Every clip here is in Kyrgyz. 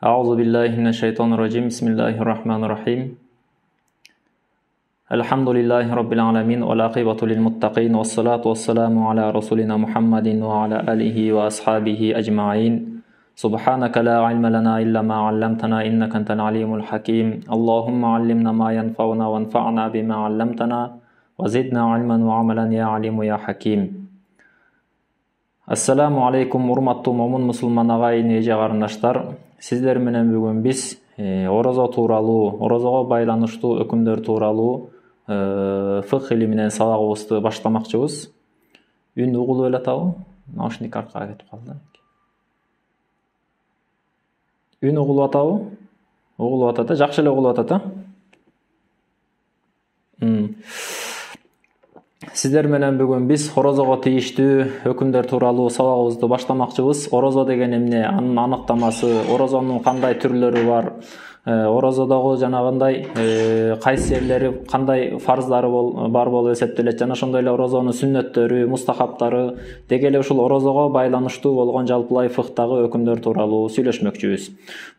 أعوذ بالله من الشيطان الرجيم بسم الله الرحمن الرحيم الحمد لله رب العالمين والعاقبة للمتقين والصلاة والسلام على رسولنا محمد وعلى آله وأصحابه أجمعين سبحانك لا علم لنا إلا ما علمتنا إنك أنت العليم الحكيم اللهم علمنا ما ينفعنا وانفعنا بما علمتنا وزدنا علما وعملا يا عليم يا حكيم. Assalamu alaikum урматтуу момун мусулман агайын эже карындаштар. Сиздер менен бүгүн биз орозо тууралуу, орозого байланыштуу өкүмдөр тууралуу фыкh илиминен сабагыбызды баштамакчыбыз. Үн угулуп элатабы? Наушник аркага кетип калды. Үн угулуп атабы? Угулуп атат, жакшы эле угулуп атат. Сиздер менен бүгүн биз орозого тийиштүү өкүмдөр тууралуу сабагыбызды баштамакчыбыз. Орозо деген эмне, анын аныктамасы, орозонун кандай түрлөрү бар, орозодогу жанагындай кайсы жерлери кандай фарздары бар болуп эсептелет, жана ошондой эле орозонун сүннөттөрү, мустахаптары, деги эле ушул орозого байланыштуу болгон жалпылай фыкhtагы өкүмдөр тууралуу сүйлөшмөкчүбүз.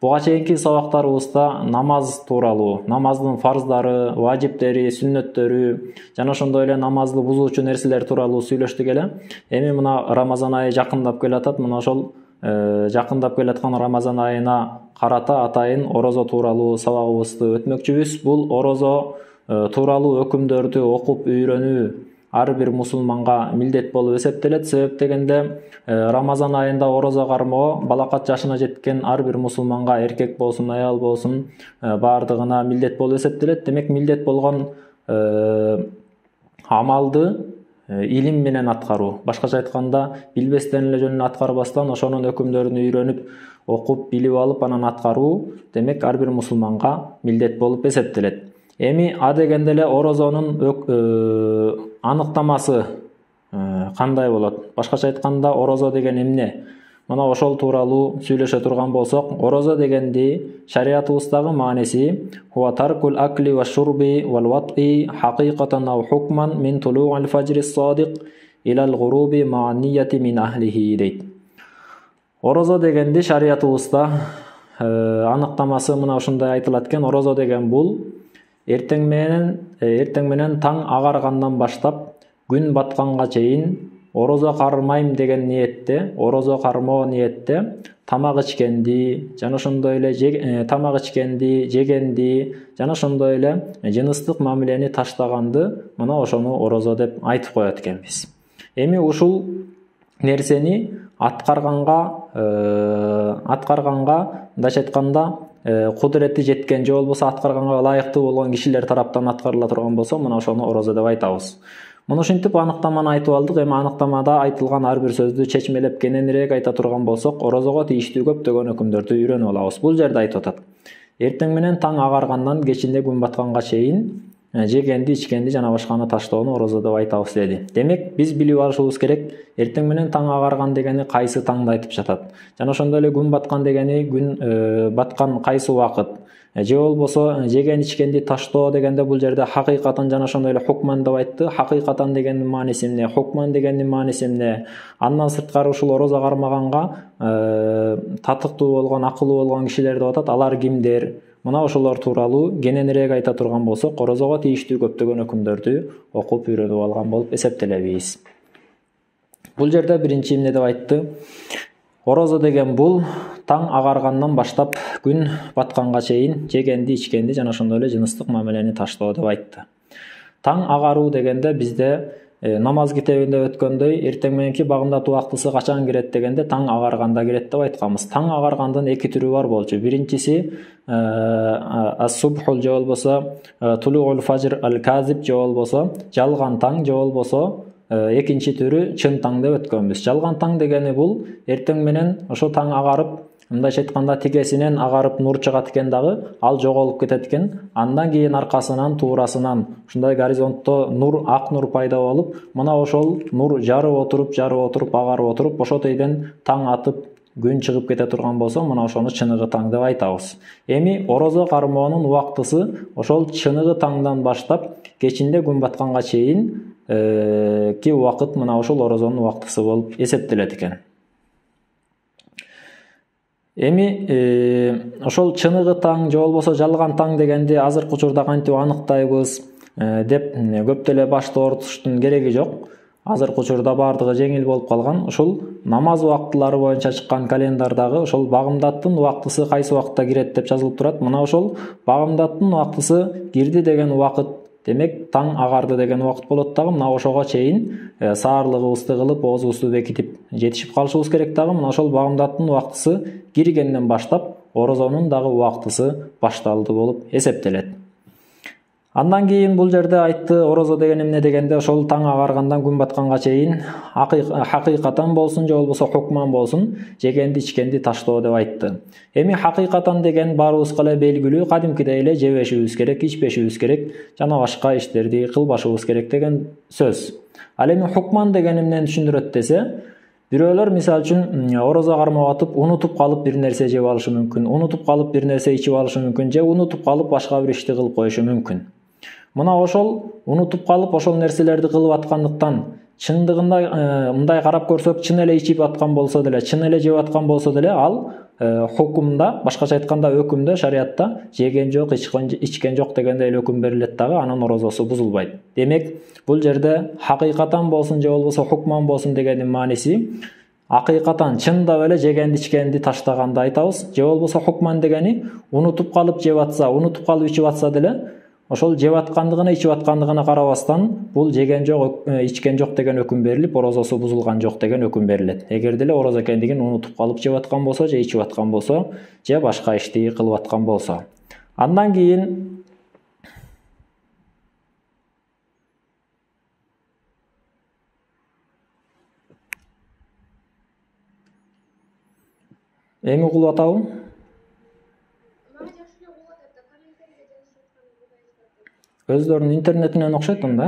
Буга чейинки сабактарыбызда намаз тууралуу, намаздын фарздары, важиптери, сүннөттөрү, жана ошондой эле намазды бузуучу нерселер тууралуу сүйлөштүк эле. Эми мына Рамазан айы жакындап келатат. Мына ошол жакындап келаткан Рамазан айына карата атайын орозо тууралуу сабагыбызды өтмөкчүбүз. Бул орозо тууралуу өкүмдөрдү окуп үйрөнүү ар бир мусулманга милдет болуп эсептелет. Себеп дегенде Рамазан айында орозо кармоо балакат жашына жеткен ар бир мусулманга, эркек болсун, аял болсун, баардыгына милдет болуп эсептелет. Демек милдет болгон амалды илим менен аткаруу, башкача айтканда билбестен эле жөнүнө аткарбастан ошонун өкүмдөрүн үйрөнүп, окуп, билип алып анан аткаруу демек ар бир мусулманга милдет болуп эсептелет. Эми а дегенде эле орозонун аныктамасы кандай болот? Башкача айтканда орозо деген эмне? Мына ошол тууралуу сүйлөшө турган болсок, орозо дегенди шариятыбыздагы мааниси хуа таркул акли ва шурби вал ват'i хакыйкатан ау хукман мин тулу'ил фажри садик илал гуруби ма нияти мин ахлихи дейт. Орозо дегенди шариятыбызда аныктамасы мына ушундай айтылат экен. Орозо деген бул эртең менен таң агаргандан баштап күн батканга чейин орозо кармайм деген ниетте, орозо кармоо ниетте тамак ичкенди, жана ошондой эле тамак ичкенди, жегенди, жана ошондой эле жыныстык мамилени таштаганды мына ошону орозо деп айтып коет экенбиз. Эми ушул нерсени аткарганга мындайча айтканда кудурети жеткен же болбосо аткарганга ылайыктуу болгон кишилер тараптан аткарыла турган болсо мына ошону орозо деп айтабыз. Муну ушинтип аныктаманы айтып алдык. Эми аныктамада айтылган ар бир сөздү чечмелеп кененирээк айта турган болсок, орозого тийиштүү көптөгөн өкүмдөрдү үйрөнүп алабыз. Бул жерде айтып атат. Эртең менен таң агаргандан кечинде күн батканга чейин жегенди, ичкенди жана башканы таштоону орозо деп айтабыз деди. Демек, биз билип алышыбыз керек, эртең менен таң агарган дегени кайсы таңды айтып жатат. Жана ошондой эле күн баткан дегени күн баткан кайсы убакыт. Же болбосо жеген ичкенди таштоо дегенде бул жерде хакыйкатан жана ошондой эле хукман деп айтты. Хакыйкатан дегендин мааниси эмне? Хукман дегендин мааниси эмне? Андан сырткары ушул орозо кармаганга татыктуу болгон, акылуу болгон кишилер деп атат. Алар кимдер? Мына ошолор тууралуу кененирээк айта турган болсок, орозого тийиштүү көптөгөн өкүмдөрдү окуп үйрөнүп алган болуп эсептелебиз. Бул жерде биринчи эмне деп айтты? Орозо деген бул таң агаргандан баштап күн батканга чейин жегенди, ичкенди жана ошондой эле жыныстык мамилени таштоо деп айтты. Таң агаруу дегенде бизде намаз китебинде өткөндөй эртең мененки багындат убактысы качан кирет дегенде таң агарганда кирет деп айтканбыз. Таң агаргандын эки түрү бар болчу. Биринчиси ас-субхул же болбосо тулуул фажр ал-казиб же болбосо жалган таң же болбосо экинчи түрү чын таң деп өткөнбүз. Жалган таң дегени бул эртең менен ошо таң агарып, мындайча айтканда тигесинен агарып нур чыгат экен дагы, ал жоголуп кетет экен. Андан кийин аркасынан, туурасынан ушундай горизонтто нур, ак нур пайда болуп, мына ошол нур жарып отуруп, агарып отуруп, ошо тейден таң атып, күн чыгып кете турган болсо, мына ошону чыныгы таң деп айтабыз. Эми орозо кармоонун убактысы ошол чыныгы таңдан баштап кечинде күн батканга чейин ки убакыт мына ошол орозонун убактысы болуп эсептелет экен. Эми ошол чыныгы таң же болбосо жалган таң дегенди азыркы учурда кантип аныктайбыз деп көп деле башты оорутуштун кереги жок. Азыркы учурда бардыгы жеңил болуп калган. Ушул намаз убактылары боюнча чыккан календардагы ошол багымдаттын убактысы кайсы убакытта кирет деп жазылып турат. Мына ошол багымдаттын убактысы кирди деген убакыт, демек таң агарды деген убакыт болот дагы. Мына ошого чейин саарлыгыбызды кылып, оозубузду бекитип жетишип калышыбыз керек дагы. Мына ошол багымдаттын убактысы киргенден баштап орозонун дагы убактысы башталды болуп эсептелет. Андан кийин бул жерде айтты, орозо деген эмне дегенде ошол таң агаргандан күн батканга чейин акыйкатан болсун же болбосо хукман болсун жегенди ичкенди таштоо деп айтты. Эми акыйкатан деген баарыбызга эле белгилүү, кадимкидей эле жебешибиз керек, ичпешибиз керек, жана башка иштерди кылбашыбыз керек деген сөз. Ал эми хукман деген эмнени түшүндүрөт десе, бирөөлөр мисалы үчүн орозо кармап атып унутуп калып бир нерсе жеп алышы мүмкүн, унутуп калып бир нерсе ичип алышы мүмкүн, же унутуп калып башка бир ишти кылып коюшу мүмкүн. Мына ошол унутуп калып ошол нерселерди кылып аткандыктан чындыгында мындай карап көрсөк, чын эле ичип аткан болсо деле, чын эле жеп аткан болсо деле, ал хукумда, башкача айтканда өкүмдө, шариятта жеген жок, ичкен жок дегендей эле өкүм берилет дагы, анын орозосу бузулбайт. Демек, бул жерде акыйкатан болсун же болбосо хукман болсун дегендин мааниси акыйкатан чындап эле жегенди ичкенди таштаганды айтабыз. Же болбосо хукман дегени унутуп калып жеп атса, унутуп калып ичип атса деле, ошол жеп аткандыгына, ичип аткандыгына карабастан бул жеген жок, ичкен жок деген өкүм берилип, орозосу бузулган жок деген өкүм берилет. Эгер деле орозо экендигин унутуп калып жеп аткан болсо, же ичип аткан болсо, же башка ишти кылып аткан болсо. Андан кийин эми кылып атабы? Өздөрүнүн интернетинен окшойт анда.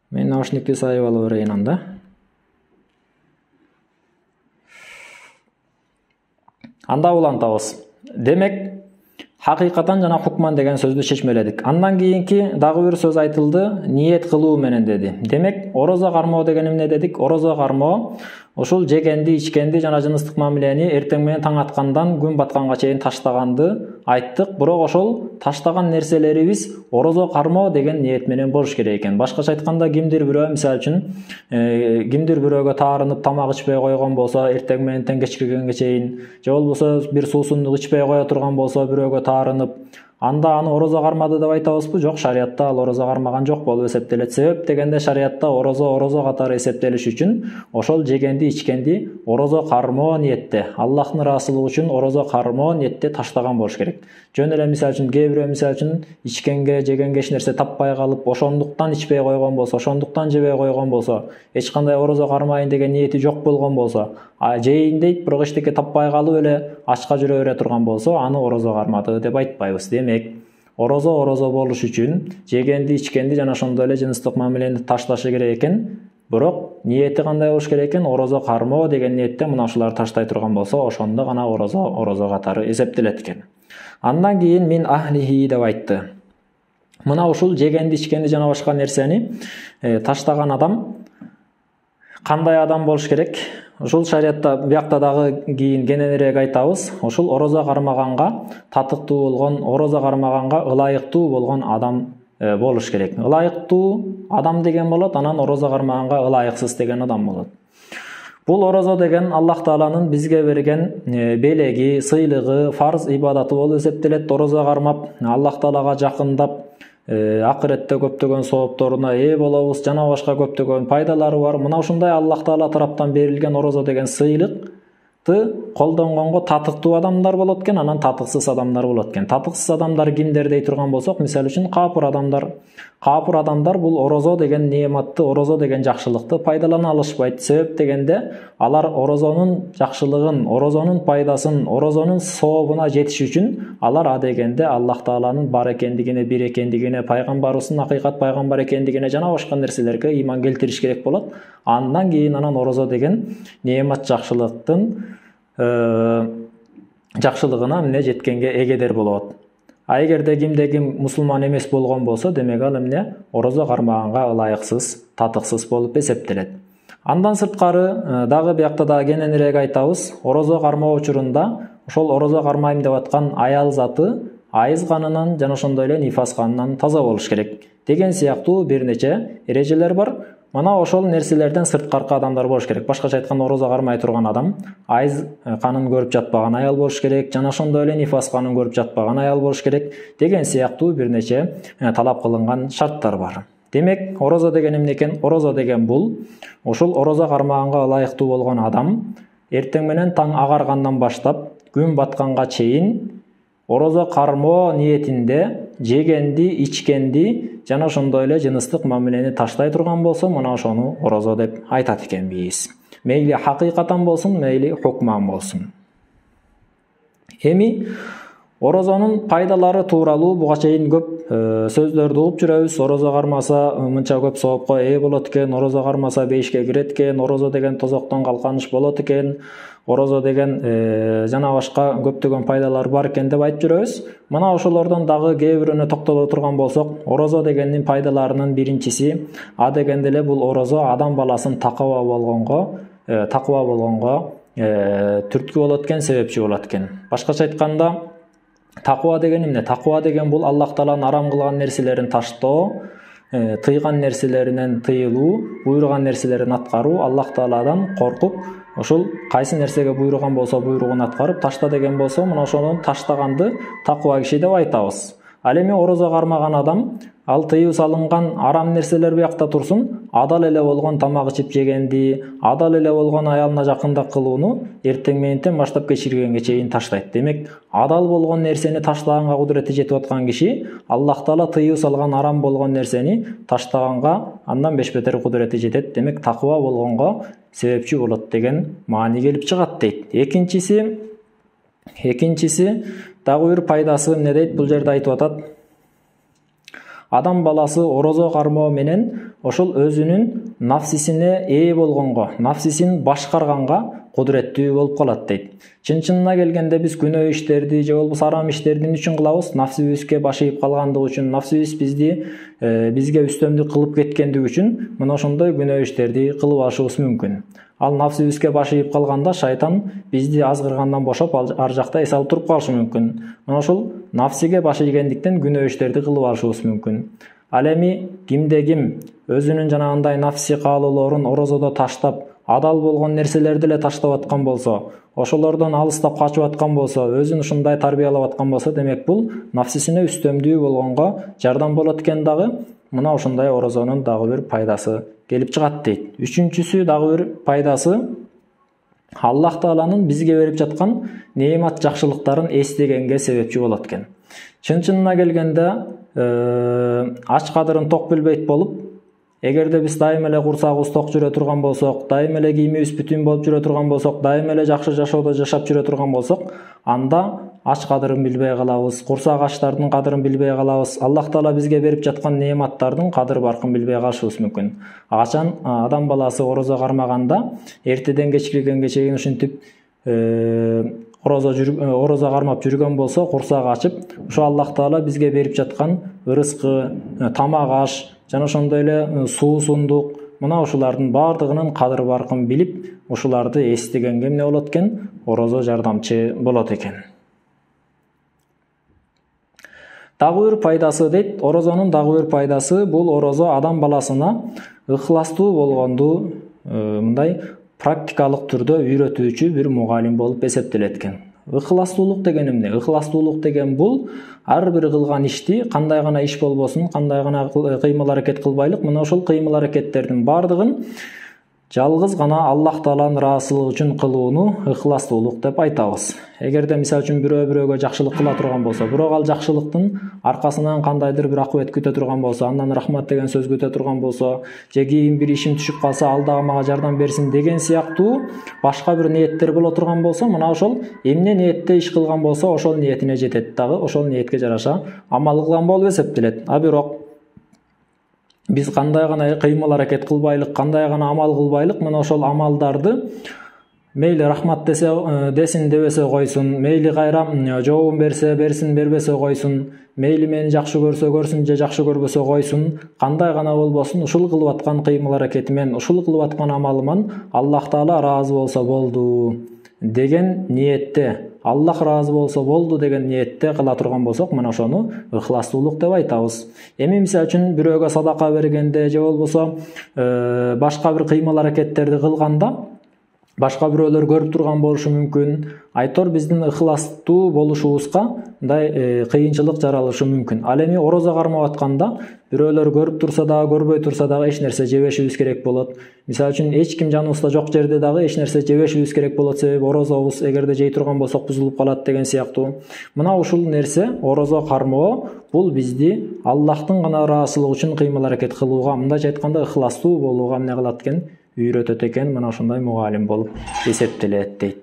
Мен наушникти сайып ала берейин анда. Анда улантабыз. Демек, акыйкатан жана хукман деген сөздү чечмеледик. Андан кийинки дагы бир сөз айтылды, ниет кылуу менен деди. Демек, орозо кармоо деген эмне дедик? Орозо кармоо ошол жегенди, ичкенди жана жыныстык мамилени эртең менен таң аткандан күн батканга чейин таштаганды айттык. Бирок ошол таштаган нерселерибиз орозо кармоо деген ниет менен болуш керек экен. Башкача айтканда, кимдир бирөө мисалы үчүн кимдир бирөөгө таарынып тамак ичпей койгон болсо, эртең менен тең кечкиргенге чейин, же болбосо бир суусундук ичпей кое турган болсо, бирөөгө таарынып, анда аны орозо кармады деп айтабызбы? Жок, шариятта ал орозо кармаган жок болуп эсептелет. Себеп дегенде шариятта орозо катары эсептелиш үчүн ошол жегенди, ичкенди орозо кармоо ниетте, Аллахтын ыраазычылыгы үчүн орозо кармоо ниетте таштаган болуш керек. Жөн эле мисалы үчүн кээ бирөө мисалы үчүн ичкенге, жегенге эч нерсе таппай калып, ошондуктан ичпей койгон болсо, ошондуктан жебей койгон болсо, эч кандай орозо кармайын деген ниети жок болгон болсо, жейин дейт, бирок эчтеке таппай калып эле ачка жүрө бере турган болсо, аны орозо кармады деп айтпайбыз. Демек, орозо болуш үчүн жегенди, ичкенди жана ошондой эле жыныстык мамилени ташташы керек экен. Бирок ниети кандай болуш керек экен? Орозо кармоо деген ниетте мына ушуларды таштай турган болсо, ошондо гана орозо катары эсептелет экен. Андан кийин мин ахлихи деп айтты. Мына ушул жегенди, ичкенди жана башка нерсени таштаган адам кандай адам болуш керек? Ушул шариятта биякта дагы кийин кененирээк айтабыз. Ушул орозо кармаганга татыктуу болгон, орозо кармаганга ылайыктуу болгон адам болуш керек. Ылайыктуу адам деген болот, анан орозо кармаганга ылайыксыз деген адам болот. Бул орозо деген Аллах Тааланын бизге берген белеги, сыйлыгы, фарз ибадаты болуп эсептелет. Орозо кармап Аллах Таалага жакындап, акыретте көптөгөн соопторуна ээ болобуз, жана башка көптөгөн пайдалары бар. Мына ушундай Аллах Таала тараптан берилген орозо деген сыйлыкты колдонгонго татыктуу адамдар болот экен, анан татыксыз адамдар болот экен. Татыксыз адамдар кимдер дей турган болсок, мисалы үчүн капыр адамдар. Капыр адамдар бул орозо деген неаматты, орозо деген жакшылыкты пайдалана алышпайт. Себеп дегенде, алар орозонун жакшылыгын, орозонун пайдасын, орозонун сообуна жетиш үчүн алар адегенде Аллах Тааланын бар экендигине, бир экендигине, пайгамбарыбыздын акыйкат пайгамбар экендигине жана башка нерселерге ыйман келтириш керек болот. Андан кийин анан орозо деген неамат жакшылыктын жакшылыгына эмне жеткенге эгедер болот. Эгерде кимде-ким мусулман эмес болгон болсо, демек ал эмне орозо кармаганга ылайыксыз, татыксыз болуп эсептелет. Андан сырткары дагы биякта да кененирээк айтабыз, орозо кармоо учурунда ошол орозо кармайм деп аткан аял заты айыз канынан жана ошондой эле нифас канынан таза болуш керек деген сыяктуу бир нече эрежелер бар. Мына ошол нерселерден сырткаркы адамдар болуш керек. Башкача айтканда, орозо кармай турган адам айыз канын көрүп жатпаган аял болуш керек, жана ошондой эле нифас канын көрүп жатпаган аял болуш керек деген сыяктуу бир нече талап кылынган шарттар бар. Демек, орозо деген эмне экен? Орозо деген бул ошол орозо кармаганга ылайыктуу болгон адам эртең менен таң агаргандан баштап күн батканга чейин орозо кармоо ниетинде жегенди, ичкенди жана ошондой эле жыныстык мамилени таштай турган болсо, мына ошону орозо деп айтат экенбиз. Мейли хакыйкатан болсун, мейли хукман болсун. Эми орозонун пайдалары тууралуу буга чейин көп сөздөрдү угуп жүрөбүз. Орозо кармаса мынча көп соопко ээ болот экен, орозо кармаса бейишке кирет экен, орозо деген тозоктон калканыш болот экен, орозо деген жана башка көптөгөн пайдалар бар экен деп айтып жүрөбүз. Мына ошолордон дагы кээ бирөөнө токтоло турган болсок, орозо дегендин пайдаларынын биринчиси адегенде эле бул орозо адам баласын такыба болгонго түрткү болот экен, себепчи болот экен. Башкача айтканда, такыба деген эмне? Такыба деген бул Аллах Тааланын арам кылган нерселерин таштоо, тыйган нерселеринен тыйылуу, буйруган нерселерин аткаруу, Аллах Тааладан коркуп, ошол кайсы нерсеге буйруган болсо буйругун аткарып, ташта деген болсо, мына ошону таштаганды такыба киши деп айтабыз. Ал эми орозо кармаган адам, ал тыюу салынган арам нерселер биякта турсун, адал эле болгон тамак ичип жегенди, адал эле болгон аялына жакындак кылууну эртең мененден баштап кечиргенге чейин таштайт. Демек, адал болгон нерсени таштаганга кудурети жетип аткан киши Аллах Таала тыюу салган арам болгон нерсени таштаганга андан беш бетер кудурети жетет. Демек, такыба болгонго себепчи болот деген маани келип чыгат дейт. Экинчиси дагы бир пайдасы эмне дейт? Бул жерде айтып атат. Адам баласы орозо кармоо менен ошол өзүнүн нафсисине ээ болгонго, нафсисин башкарганга кудуреттүү болуп калат дейт. Чын-чынына келгенде биз күнөө иштерди же болбосо арам иштерди эмне үчүн кылабыз? Нафсибизге башыйып калгандыгы үчүн, нафсибиз бизге үстөмдүк кылып кеткендиги үчүн мына ошондой күнөө иштерди кылып алышыбыз мүмкүн. Ал нафсибизге башыйып калганда шайтан бизди азгыргандан бошоп ар жакта эс алып туруп калышы мүмкүн. Мына ошол нафсиге башыйгендиктен күнөө иштерди кылып алышыбыз мүмкүн. Ал эми кимде-ким өзүнүн жанагындай нафси каалоолорун орозодо таштап, адал болгон нерселерди эле таштап аткан болсо, ошолордон алыстап качып аткан болсо, өзүн ушундай тарбиялап аткан болсо, демек бул нафсисине үстөмдүү болгонго жардам болот экен дагы. Мына ошондой орозонун дагы бир пайдасы келип чыгат дейт. Үчүнчүсү дагы бир пайдасы Аллах Тааланын бизге берип жаткан неемат жакшылыктарын эстегенге себепчи болот экен. Чын-чынына келгенде ач кадырын ток билбейт болуп, эгерде биз дайым эле курсагыбыз ток жүрө турган болсок, дайым эле кийимибиз бүтүн болуп жүрө турган болсок, дайым эле жакшы жашоодо жашап жүрө турган болсок, анда ач кадырын билбей калабыз, курсак ачтардын кадырын билбей калабыз, Аллах Таала бизге берип жаткан неематтардын кадыр баркын билбей калышыбыз мүмкүн. Качан адам баласы орозо кармаганда эртеден кечкиргенге чейин ушинтип орозо кармап жүргөн болсо, курсак ачып, ошо Аллах Таала бизге берип жаткан ырыскы, тамак аш, жана ошондой эле суу сундук, мына ушулардын баардыгынын кадыр баркын билип, ушуларды эстегенге эмне болот экен? Орозо жардамчы болот экен. Дагы бир пайдасы дейт, орозонун дагы бир пайдасы бул орозо адам баласына ыхластуу болгонду мындай практикалык түрдө үйрөтүүчү бир мугалим болуп эсептелет экен. Ыхластуулук деген эмне? Ыхластуулук деген бул ар бир кылган ишти, кандай гана иш болбосун, кандай гана кыймыл аракет кылбайлык, мына ошол кыймыл аракеттердин баардыгын жалгыз гана Аллах Тааланын ыраазычылыгы үчүн кылууну ыхластуулук деп айтабыз. Эгерде мисалы үчүн бирөөгө жакшылык кыла турган болсо, бирок ал жакшылыктын аркасынан кандайдыр бир акыбет күтө турган болсо, андан рахмат деген сөз күтө турган болсо, же кийин бир ишим түшүп калса, ал дагы мага жардам берсин деген сыяктуу башка бир ниеттер боло турган болсо, мына ошол эмне ниетте иш кылган болсо, ошол ниетине жетет дагы, ошол ниетке жараша амал кылган болуп эсептелет. А бирок биз кандай гана кыймыл аракет кылбайлык, кандай гана амал кылбайлык, мына ошол амалдарды мейли рахмат десе десин, дебесе койсун, мейли кайра жообун берсе берсин, бербесе койсун, мейли мени жакшы көрсө көрсүн же жакшы көрбөсө койсун, кандай гана болбосун ушул кылып аткан кыймыл аракети менен, ушул кылып аткан амалыман Аллах Таала ыраазы болсо болду деген ниетте, Аллах ыраазы болсо болду деген ниетте кыла турган болсок, мына ошону ыхластуулук деп айтабыз. Эми мисалы үчүн бирөөгө садака бергенде же болбосо башка бир кыймыл аракеттерди кылганда башка бирөөлөр көрүп турган болушу мүмкүн. Айтор биздин ыхластуу болушубузга мындай кыйынчылык жаралышы мүмкүн. Ал эми орозо кармап атканда бирөөлөр көрүп турса дагы, көрбөй турса дагы эч нерсе жебешибиз керек болот. Мисалы үчүн эч ким жаныбызда жок жерде дагы эч нерсе жебешибиз керек болот, себеби орозобуз эгерде жей турган болсок бузулуп калат деген сыяктуу. Мына ушул нерсе, орозо кармоо, бул бизди Аллахтын гана ыраазычылыгы үчүн кыймыл аракет кылууга, мындайча айтканда ыхластуу болууга эмне кылат экен? Үйрөтөт экен. Мына ошондой мугалим болуп эсептелет дейт.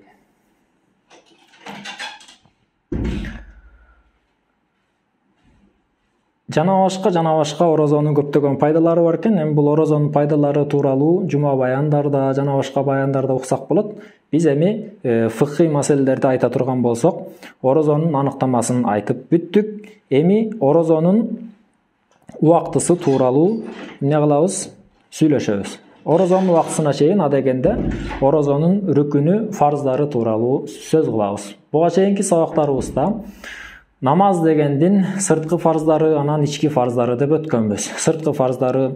Жана башка орозонун көптөгөн пайдалары бар экен. Эми бул орозонун пайдалары тууралуу жума баяндарда, жана башка баяндарда уксак болот. Биз эми фыкый маселелерди айта турган болсок, орозонун аныктамасын айтып бүттүк. Эми орозонун убактысы тууралуу эмне кылабыз? Сүйлөшөбүз. Орозонун убактысына чейин адегенде орозонун рүкүнү, фарздары тууралуу сөз кылабыз. Буга чейинки сабактарыбызда намаз дегендин сырткы фарздары, анан ички фарздары деп өткөнбүз. Сырткы фарздары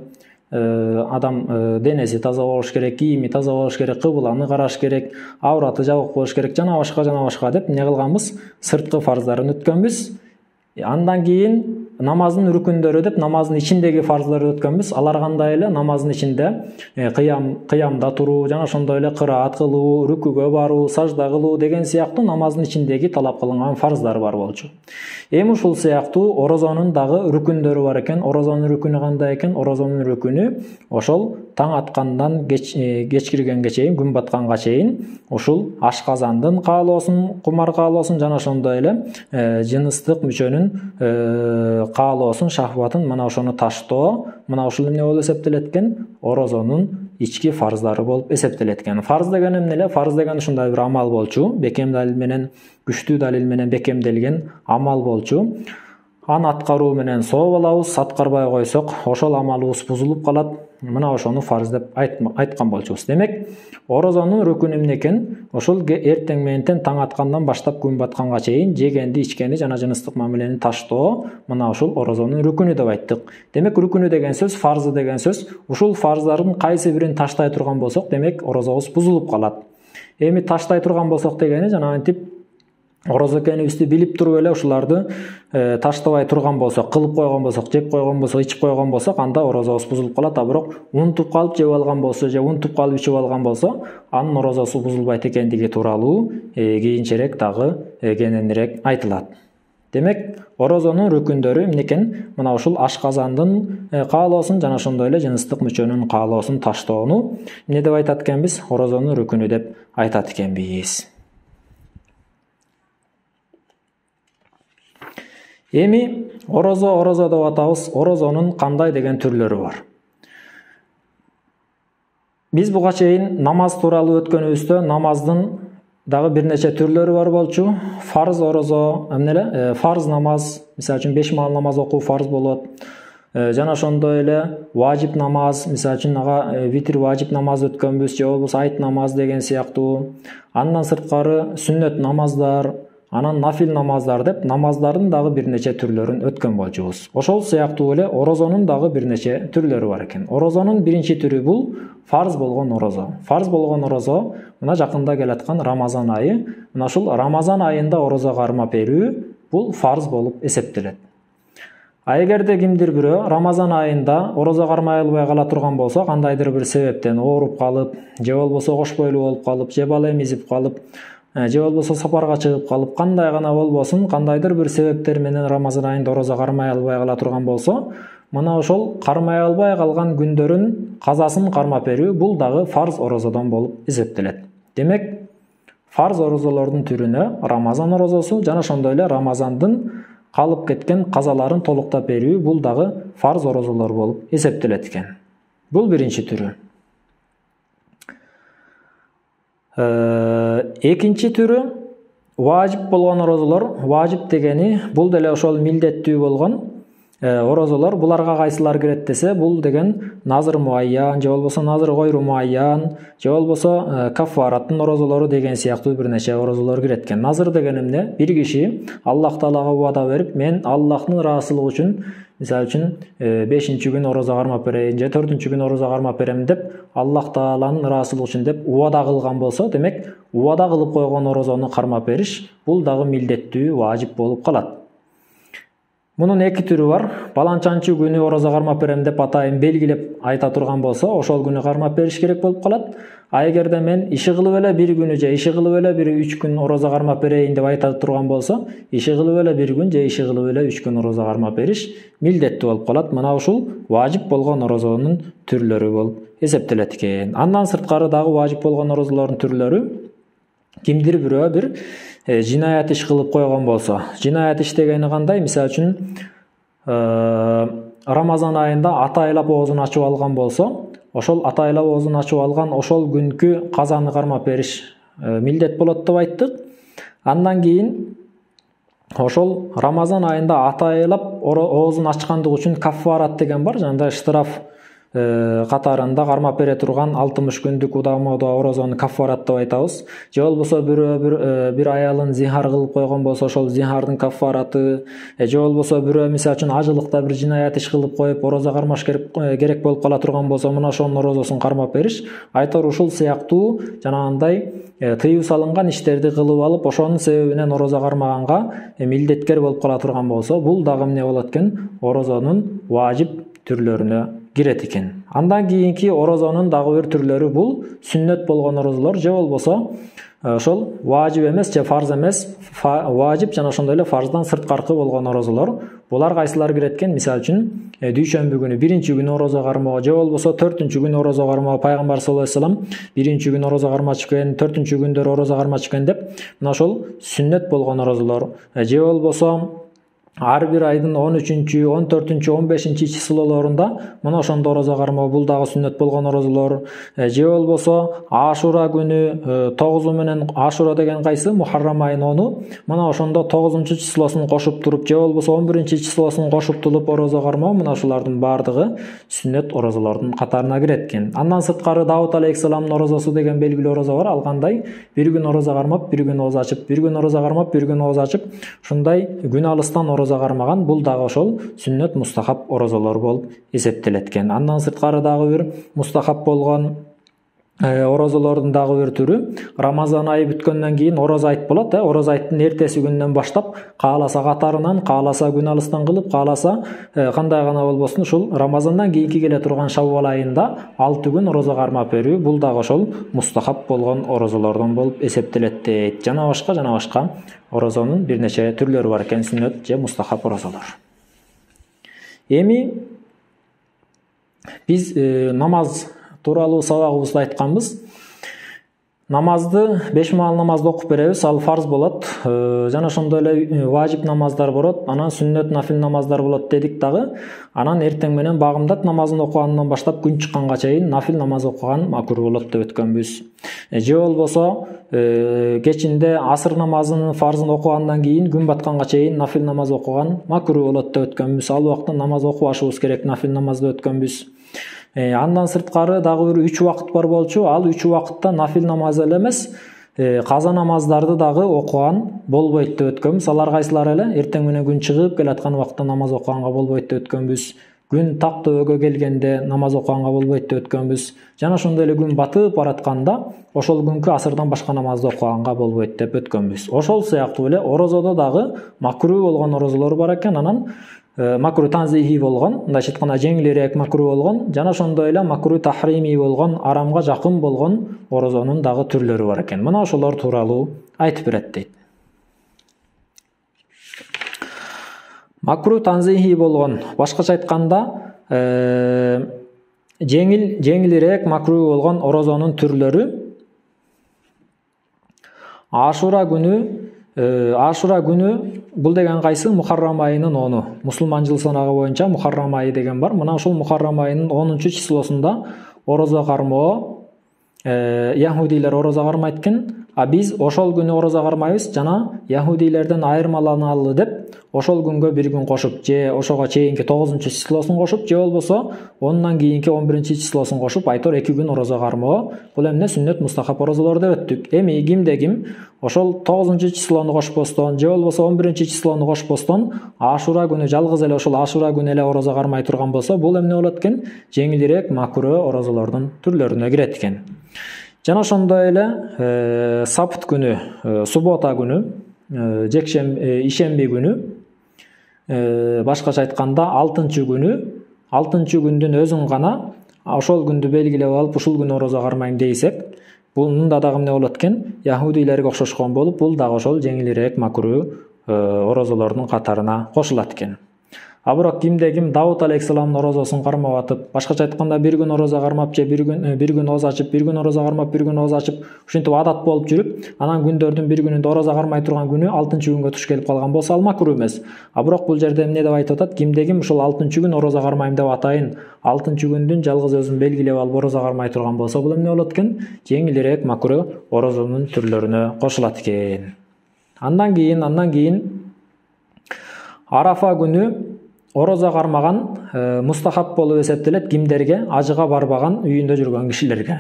адам денеси таза болуш керек, кийими таза болуш керек, кыбланы караш керек, авраты жабык болуш керек, жана башка деп эмне кылганбыз? Сырткы фарздарын өткөнбүз. Андан кийин намаздын рүкүндөрү деп намаздын ичиндеги фарздарды өткөнбүз. Алар кандай эле? Намаздын ичинде кыямда туруу, жана ошондой эле кыраат кылуу, рүкүгө баруу, сажда кылуу деген сыяктуу намаздын ичиндеги талап кылынган фарздары бар болчу. Эми ушул сыяктуу орозонун дагы рүкүндөрү бар экен. Орозонун рүкүнү кандай экен? Орозонун рүкүнү ошол таң аткандан кечкиргенге чейин, күн батканга чейин ушул ашказандын каалоосун, кумар каалоосун, жана ошондой эле жыныстык мүчөнүн каалоосун, шахватын, мына ошону таштоо, мына ушул эмне болуп эсептелет экен? Орозонун ички фарздары болуп эсептелет экен. Фарз деген эмне эле? Фарз деген ушундай бир амал болчу. Бекем далил менен, күчтүү далил менен бекемделген амал болчу. Аны аткаруу менен сооп алабыз, аткарбай койсок, ошол амалыбыз бузулуп калат. Мына ошону фарз деп айткан болчубуз. Демек, орозонун рүкүнү эмне экен? Ошол эртең менен таң аткандан баштап күн батканга чейин жегенди, ичкенди, жана жыныстык мамилени таштоо, мына ушул орозонун рүкүнү деп айттык. Демек, рүкүнү деген сөз, фарзы деген сөз, ушул фарздардын кайсы бирин таштай турган болсок, демек, орозобуз бузулуп калат. Эми таштай турган болсок дегени жана антип орозо экенибизди билип туруп эле ушуларды таштабай турган болсок, кылып койгон болсок, жеп койгон болсок, ичип койгон болсок, анда орозобуз бузулуп калат. А бирок унутуп калып жеп алган болсо, же унутуп калып ичип алган болсо, анын орозосу бузулбайт экендиги тууралуу кийинчерээк дагы кененирээк айтылат. Демек, орозонун рүкүндөрү эмне экен? Мына ушул ашказандын каалоосун, жана ошондой эле жыныстык мүчөнүн каалоосун таштоону эмне деп айтат экенбиз? Орозонун рүкүнү деп айтат экенбиз. Эми орозо деп атабыз. Орозонун кандай деген түрлөрү бар? Биз буга чейин намаз тууралуу өткөнүбүздө намаздын дагы бир нече түрлөрү бар болчу. Фарз орозо, эмне эле? Фарз намаз, мисалы үчүн 5 маал намаз окуу фарз болот. Жана ошондой эле важип намаз, мисалы үчүн ага витр важип намаз өткөнбүз, же болбосо айт намаз деген сыяктуу. Андан сырткары сүннөт намаздар, анан нафил намаздар деп намаздардын дагы бир нече түрлөрүн өткөн болчубуз. Ошол сыяктуу эле орозонун дагы бир нече түрлөрү бар экен. Орозонун биринчи түрү бул фарз болгон орозо. Фарз болгон орозо мына жакында келаткан Рамазан айы. Мына ушул Рамазан айында орозо кармап берүү бул фарз болуп эсептелет. А эгерде кимдир бирөө Рамазан айында орозо кармай албай кала турган болсо, кандайдыр бир себептен ооруп калып, же болбосо кош бойлуу болуп калып, же бала эмизип калып, же болбосо сапарга чыгып калып, кандай гана болбосун, кандайдыр бир себептер менен Рамазан айында орозо кармай албай кала турган болсо, мына ошол кармай албай калган күндөрүн казасын кармап берүү бул дагы фарз орозодон болуп эсептелет. Демек, фарз орозолордун түрүнө Рамазан орозосу жана ошондой эле Рамазандын калып кеткен казаларын толуктап берүү бул дагы фарз орозолор болуп эсептелет экен. Бул биринчи түрү. Экинчи түрү важип болгон орозолор. Важип дегени бул деле ошол милдеттүү болгон орозолор. Буларга кайсылар кирет десе, бул деген назыр муайян, же болбосо назыр гойру муайян, же болбосо кафараттын орозолору деген сыяктуу бир нече орозолор кирет экен. Назыр деген эмне? Бир киши Аллах Таалага убада берип, мен Аллахтын ыраазычылыгы үчүн, мисалы үчүн 5-нчи күн орозо кармап берейин же 4-нчү күн орозо кармап берем деп, Аллах Тааланын ыраазычылыгы үчүн деп убада кылган болсо, демек убада кылып койгон орозону кармап бериш бул дагы милдеттүү, важип болуп калат. Мунун эки түрү бар. Баланчанчы күнү орозо кармап берем деп атайын белгилеп айта турган болсо, ошол күнү кармап бериш керек болуп калат. А эгерде мен иши кылып эле бир күнү же иши кылып эле бир 3 күн орозо кармап берейин деп айта турган болсо, иши кылып эле бир күн же иши кылып эле 3 күн орозо кармап бериш милдеттүү болуп калат. Мына ушул важип болгон орозонун түрлөрү болуп эсептелет экен. Андан сырткары дагы важип болгон орозолордун түрлөрү кимдир бирөө бир жинаят иш кылып койгон болсо. Жинаят иш дегени кандай? Мисалы үчүн Рамазан айында атайлап оозун ачып алган болсо, ошол атайлап оозун ачып алган ошол күнкү казаны кармап бериш милдет болот деп айттык. Андан кийин ошол Рамазан айында атайлап оозун ачкандыгы үчүн кафарат деген бар, жанагындай штраф катарында кармап бере турган 60 күндүк удамада орозону кафарат деп айтабыз. Же болбосо бир аялын зихар кылып койгон болсо, ошол зихардын кафараты, же болбосо бирөө мисалы үчүн ажылыкта бир жинаят иш кылып коюп орозо кармаш керек болуп кала турган болсо, мына ошонун орозосун кармап бериш. Айтор ушул сыяктуу жанагындай тыюу салынган иштерди кылып алып, ошонун себебинен орозо кармаганга милдеткер болуп кала турган болсо, бул дагы эмне болот экен? Орозонун важип түрлөрүнө кирет экен. Андан кийинки орозонун дагы бир түрлөрү бул сүннөт болгон орозолор, же болбосо ошол важип эмес же фарз эмес, важип жана ошондой эле фарздан сырткаркы болгон орозолор. Булар кайсылар кирет экен? Мисалы үчүн дүйшөмбү күнү биринчи күнү орозо кармоо, же болбосо 4-нчү күнү орозо кармоо. Пайгамбар саллаллаху алейхи вассалам биринчи күнү орозо кармачу экен, 4-нчү күндөр орозо кармачу экен деп, мына ошол сүннөт болгон орозолор. Же болбосо ар бир айдын 13-чү, 14-чү, 15-чи числолорунда мына ошондо орозо кармоо, бул дагы сүннөт болгон орозолор. Же болбосо Ашура күнү 9 менен, Ашура деген кайсы? Мухаррам айынын 10-у. Мына ошондо 9-чу числосун кошуп туруп, же болбосо 11-чи числосун кошуп туруп орозо кармоо, мына ушулардын бардыгы сүннөт орозолордун катарына кирет экен. Андан сырткары Давуд алейхиссаламдын орозосу деген белгилүү орозо бар. Ал кандай? Бир күн орозо кармап, бир күн ооз ачып, бир күн орозо кармап, бир күн ооз ачып, ушундай күн алыстан орозо кармаган, бул дагы ошол сүннөт мустахаб орозолор болуп эсептелет экен. Андан сырткары дагы бир мустахаб болгон орозолордун дагы бир түрү Рамазан айы бүткөндөн кийин орозо айт болот. Орозо айттын эртеси күндөн баштап кааласа катарынан, кааласа күн алыстан кылып, кааласа кандай гана болбосун ушул Рамазандан кийинки келе турган Шаввал айында 6 күн орозо кармап берүү, бул дагы ошол мустахаб болгон орозолордон болуп эсептелет дейт. Жана башка орозонун бир нече түрлөрү бар экен, сүннөт же мустахаб орозолор. Эми биз намаз тууралуу сабагыбызда айтканбыз. Намазды 5 маал намазды окуп беребиз, ал фарз болот. Жана ошондой эле важип намаздар болот, анан сүннөт нафил намаздар болот дедик дагы. Анан эртең менен багымдат намазын окугандан баштап күн чыкканга чейин нафил намаз окуган макруh болот деп өткөнбүз. Же болбосо кечинде асыр намазынын фарзын окугандан кийин күн батканга чейин нафил намаз окуган макруh болот деп өткөнбүз. Ал убакта намаз окубашыбыз керек, нафил намаз деп өткөнбүз. Андан сырткары дагы бир 3 убакыт бар болчу. Ал 3 убакытта нафил намаз эле эмес, каза намаздарды дагы окуган болбойт деп өткөнбүз. Алар кайсылар эле? Эртең менен күн чыгып келаткан убакта намаз окуганга болбойт деп өткөнбүз. Күн так төбөгө келгенде намаз окуганга болбойт деп өткөнбүз. Жана ошондой эле күн батып баратканда ошол күнкү асырдан башка намазды окуганга болбойт деп өткөнбүз. Ошол сыяктуу эле орозодо дагы макруh болгон орозолор бар экен. Анан макруh танзихи болгон, мындайча айтканда жеңилирээк макруh болгон, жана ошондой эле макруh тахрими болгон, арамга жакын болгон орозонун дагы түрлөрү бар экен. Мына ошолор тууралуу айтып берет дейт. Макруh танзихи болгон, башкача айтканда жеңилирээк макруh болгон орозонун түрлөрү Ашура күнү бул деген кайсы? Мухаррам айынын 10-у. Мусулман жыл санагы боюнча Мухаррам айы деген бар. Мына ушул Мухаррам айынын 10-чу числосунда орозо кармоо яһудилер ораза кармайт экен, а биз ошол күнү ораза кармайбыз жана яһудилерден айырмаланалы деп ошол күнгө бир күн кошуп, же ошого чейинки 9-числосун кошуп, же болбосо ондан кийинки 11-числосун кошуп, айтор 2 күн ораза кармоо. Бул эмне сүннөт мустахап оразалар деп өттүк. Эми кимде ким ошол 9-числону кошпостон, же болбосо 11-числону кошпостон Ашура күнү жалгыз эле ошол Ашура күнү эле ораза кармай турган болсо, бул эмне болот экен? Жеңилирээк макруh оразалардын түрлөрүнө кирет экен. Жана ошондой эле сабт күнү, суббота күнү, ишемби күнү, башкача айтканда 6-күндүн өзүн гана ошол күндү белгилеп алып, ушул күнү ораза кармайм дейсек, мында дагы эмне болот экен? Яһудилерге окшошкон болуп, бул дагы ошол жеңилирээк макруh оразалардын катарына кошулат экен. А бирок кимде ким Давут алейхиссаламдын оразасын кармап атып, башкача айтканда бир күн ораза кармап, же бир күн ооза ачып, бир күн ораза кармап, бир күн ооза ачып, ушинтип адат болуп жүрүп, анан күндөрдүн бир күнүндө ораза кармай турган күнү 6-күнгө туш келип калган болсо, ал макруh эмес. А бирок бул жерде эмне деп айтып атат? Кимде ким ушул 6-күн ораза кармайм деп атайын, 6-күндүн жалгыз өзүн белгилеп алып ораза кармай турган болсо, бул эмне болот экен? Жеңилирээк макруh оразанын түрлөрүнө кошулат экен. Андан кийин Арафа күнү ораза кармаган мустахап болуп эсептелет кимдерге? Ажыга барбаган үйүндө жүргөн кишилерге.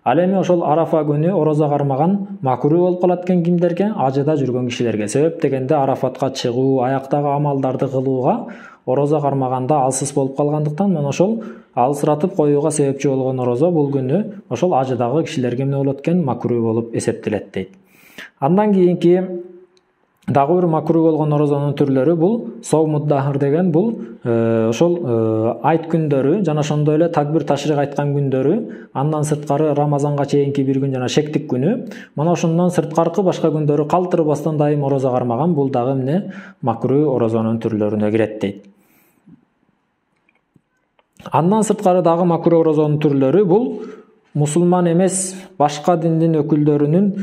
Ал эми ошол Арафа күнү ораза кармаган макруh болуп калат экен кимдерге? Ажыда жүргөн кишилерге. Себеп дегенде Арафатка чыгуу, аяктагы амалдарды кылууга ораза кармаганда алсыз болуп калгандыктан, мен ошол алсыратып коюуга себепчи болгон ораза бул күнү ошол ажыдагы кишилерге эмне болот экен? Макруh болуп эсептелет дейт. Андан кийинки дагы бир макруh болгон оразанын түрлөрү бул Саумуд-дахр деген, бул ошол айт күндөрү, жана ошондой эле такбир ташрик айткан күндөрү, андан сырткары Рамазанга чейинки бир күн жана шектик күнү, мына ошондон сырткаркы башка күндөрү калтырбастан дайым ораза кармаган, бул дагы эмне? Макруh оразанын түрлөрүнө кирет дейт. Андан сырткары дагы макруh оразанын түрлөрү бул мусулман эмес башка диндин өкүлдөрүнүн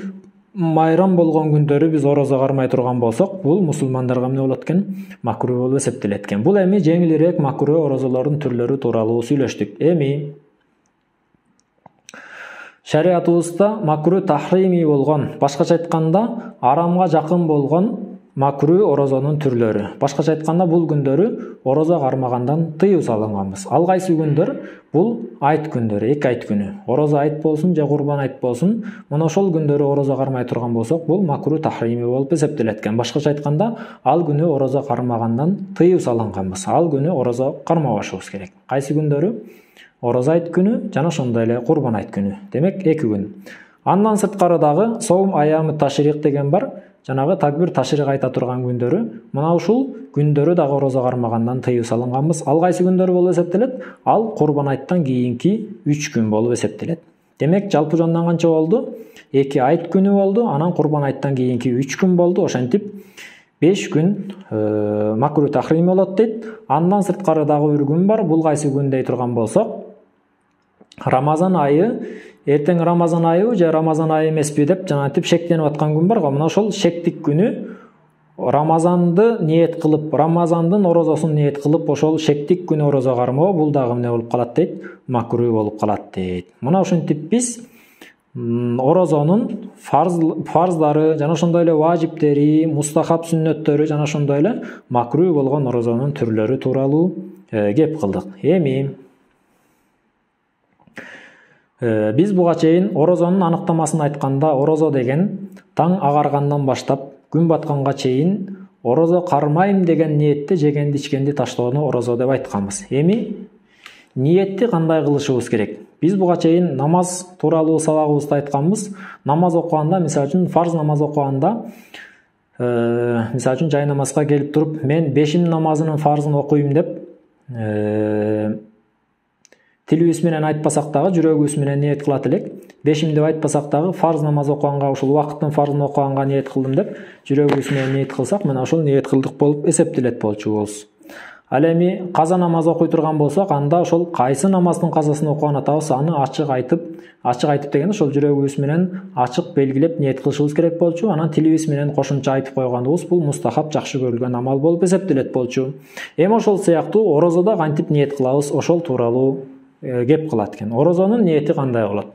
майрам болгон күндөрү биз ораза кармай турган болсок, бул мусулмандарга эмне болот экен? Макруh болуп эсептелет экен. Бул эми жеңилирээк макруh оразалардын түрлөрү тууралуу сүйлөштүк. Эми шариатыбызда макруh тахрими болгон, башкача айтканда арамга жакын болгон макруh оразанын түрлөрү. Башкача айтканда бул күндөрү ораза кармагандан тыюу салынганбыз. Ал кайсы күндөр? Бул айт күндөрү, 2 айт күнү. Ораза айт болсун же курбан айт болсун, мына ошол күндөрү ораза кармай турган болсок, бул макруh тахрими болуп эсептелет экен. Башкача айтканда, ал күнү ораза кармагандан тыюу салынганбыз. Ал күнү ораза кармабашыбыз керек. Кайсы күндөрү? Ораза айт күнү жана ошондой эле курбан айт күнү. Демек 2 күн. Андан сырткары дагы соум аямы ташрик деген бар. Жанагы такбир ташрик айта турган күндөрү, мына ушул күндөрү дагы ораза кармагандан тыюу салынганбыз. Ал кайсы күндөр болуп эсептелет? Ал курбан айттан кийинки 3 күн болуп эсептелет. Демек жалпы жондан канча болду? 2 айт күнү болду, анан курбан айттан кийинки 3 күн болду. Ошентип 5 күн макруh тахрими болот дейт. Андан сырткары дагы бир күн бар. Бул кайсы күн дей турган болсок, Рамазан айы, эртең Рамазан айы же Рамазан айы эмеспи деп жанагынтип шектенип аткан күн бар го. Мына ошол шектик күнү Рамазанды ниет кылып, Рамазандын оразасын ниет кылып, ошол шектик күнү ораза кармоо, бул дагы эмне болуп калат дейт? Макруh болуп калат дейт. Мына ушинтип биз оразанын фарздары, жана ошондой эле важиптери, мустахап сүннөттөрү, жана ошондой эле макруh болгон оразанын түрлөрү тууралуу кеп кылдык. Эми биз буга чейин оразанын аныктамасын айтканда, ораза деген таң агаргандан баштап күн батканга чейин ораза кармайм деген ниетте жегенди ичкенди таштоону ораза деп айтканбыз. Эми ниетти кандай кылышыбыз керек? Биз буга чейин намаз тууралуу сабагыбызда айтканбыз. Намаз окуганда, мисалы үчүн фарз намаз окуганда, мисалы үчүн жай намазга келип туруп, мен 5 намазынын фарзын окуйм деп тилибиз менен айтпасак дагы жүрөгүбүз менен ниет кылат элек. 5 деп айтпасак дагы фарз намаз окуганга, ушул убакыттын фарзын окуганга ниет кылдым деп жүрөгүбүз менен ниет кылсак, мен ошол ниет кылдык болуп эсептелет болчубуз. Ал эми каза намаз окуй турган болсок, анда ошол кайсы намаздын казасын окуган атабыз аны ачык айтып дегенде ошол жүрөгүбүз менен ачык белгилеп ниет кылышыбыз керек болчу. Анан тилибиз менен кошумча айтып койгонубуз бул мустахап, жакшы көрүлгөн амал болуп эсептелет болчу. Эми ошол сыяктуу оразада кантип ниет кылабыз, ошол тууралуу кеп кылат экен. Оразанын ниети кандай болот?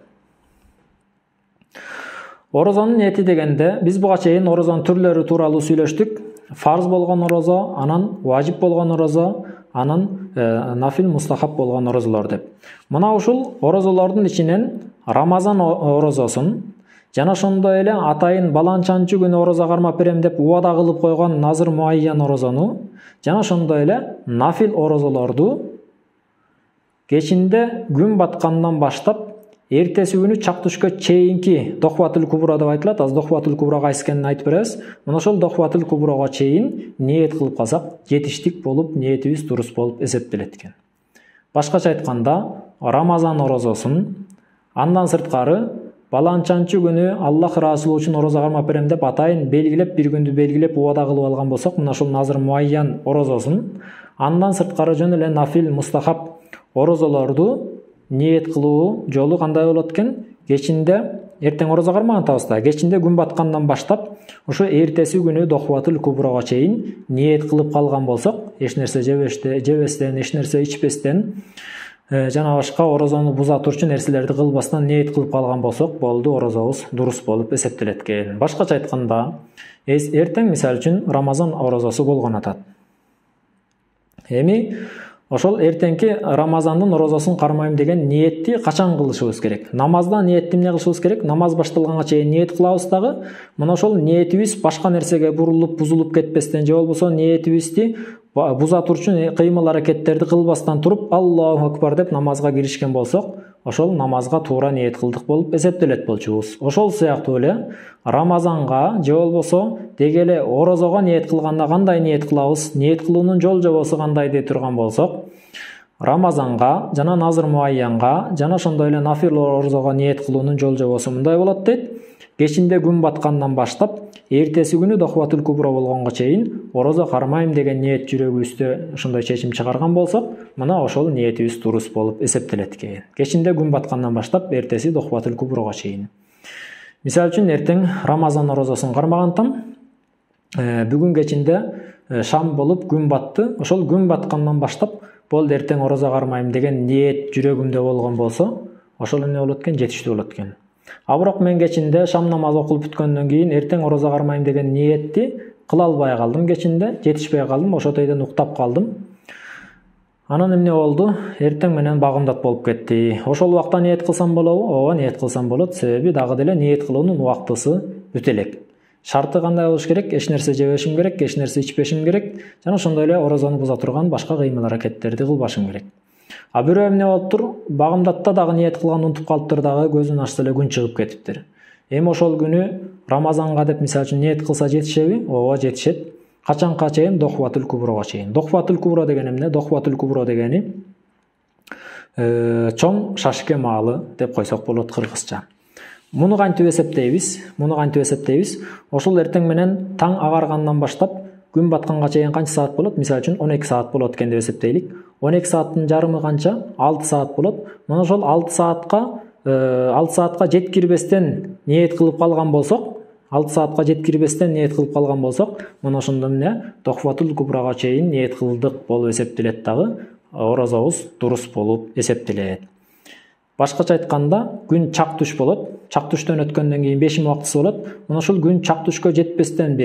Орозонун ниети дегенде биз буга чейин орозонун түрлөрү тууралуу сүйлөштүк. Фарз болгон орозо, анан важип болгон орозо, анан нафил мустахаб болгон орозолор деп. Мына ушул орозолордун ичинен Рамазан орозосун жана ошондой эле атайын баланчанчы күнү орозо кармап берем деп убада кылып койгон назыр муайян орозону жана ошондой эле нафил орозолорду кечинде күн баткандан баштап эртеси күнү чак түшкө чейинки дохватул кубра деп айтылат. Аз дохватул кубра кайсы экенин айтып беребиз. Мына ошол дохватул кубрага чейин ниет кылып калсак, жетиштик болуп, ниетибиз дурус болуп эсептелет экен. Башкача айтканда, Рамазан орозосун андан сырткары баланчанчы күнү Аллах ыраазычылыгы үчүн орозо кармап берем деп атайын белгилеп, бир күндү белгилеп убада кылып алган болсок, мына ошол назыр муайян орозосун андан сырткары жөн эле нафил мустахаб орозолорду ниет кылуу жолу кандай болот экен? Кечинде эртең орозо кармаган атабыз да, кечинде күн баткандан баштап ошо эртеси күнү дохватул кубрага чейин ниет кылып калган болсок, эч нерсе жебестен, эч нерсе ичпестен, жана башка орозону буза турчу нерселерди кылбастан ниет кылып калган болсок, болду, орозобуз дурус болуп эсептелет экен. Башкача айтканда, эртең мисалы үчүн Рамазан орозосу болгон атат. Эми ошол эртеңки Рамазандын орозосун кармайм деген ниетти качан кылышыбыз керек? Намазда ниетти эмне кылышыбыз керек? Намаз башталганга чейин ниет кылабыз дагы. Мына ошол ниетибиз башка нерсеге бурулуп, бузулуп кетпестен же болбосо ниетибизди буза турчу кыймыл аракеттерди кылбастан туруп Аллаху акбар деп намазга киришкен болсок, ошол намазга туура ниет кылдык болуп эсептелет болчубуз. Ошол сыяктуу эле Рамазанга же болбосо деги эле орозого ниет кылганда кандай ниет кылабыз? Ниет кылуунун жол жобосу кандай дей турган болсок, Рамазанга жана назыр муайянга жана ошондой эле нафил орозого ниет кылуунун жол жобосу мындай болот дейт. Кечинде күн баткандан баштап эртеси күнү дохватул кубра болгонго чейин орозо кармайм деген ниет жүрөгүбүздө ошондой чечим чыгарган болсок, мына ошол ниетибиз дурус болуп эсептелет экен. Кечинде күн баткандан баштап эртеси дохватул кубрага чейин. Мисалы үчүн эртең Рамазан орозосун кармагантам, бүгүн кечинде шам болуп күн батты. Ошол күн баткандан баштап болду эртең орозо кармайм деген ниет жүрөгүмдө болгон болсо, ошол эмне болот экен? Жетиштүү болот экен. А бирок мен кечинде шам намазы окулуп бүткөндөн кийин эртең орозо кармайм деген ниетти кыла албай калдым кечинде, жетишпей калдым, ошол тойдон уктап калдым. Анан эмне болду? Эртең менен багымдат болуп кетти. Ошол убакта ниет кылсам болобу? Ооба, ниет кылсам болот. Себеби дагы деле ниет кылуунун убактысы бүтө элек. Шарты кандай болуш керек? Эч нерсе жебешим керек, эч нерсе ичпешим керек, жана ошондой эле орозону буза турган башка кыймыл аракеттерди кылбашым керек. А бирөө эмне болуптур? Багымдатта дагы ниет кылганды унутуп калыптыр, дагы көзүн ачса эле күн чыгып кетиптир. Эми ошол күнү Рамазанга деп мисалы үчүн ниет кылса жетишеби? Ооба, жетишет. Качанга чейин? Дохватул кубрага чейин. Дохватул кубра деген эмне? Дохватул кубра дегени чоң шашке маалы деп койсок болот кыргызча. Муну кантип эсептейбиз? Ошол эртең менен таң агаргандан баштап күн батканга чейин канча саат болот? Мисалы үчүн 12 саат болот экен деп эсептейлик. 12 сааттын жарымы канча? 6 саат болот. Мына ошол 6 саатка жеткирбестен ниет кылып калган болсок, 6 саатка жеткирбестен ниет кылып калган болсок, мына ошондо эмне? Дохватул кубрага чейин ниет кылдык болуп эсептелет дагы, орозобуз дурус болуп эсептелет. Башкача айтканда, күн чак түш болот. Чак түштөн өткөндөн кийин бешим убактысы болот. Мына ошол күн чак түшкө жетпестен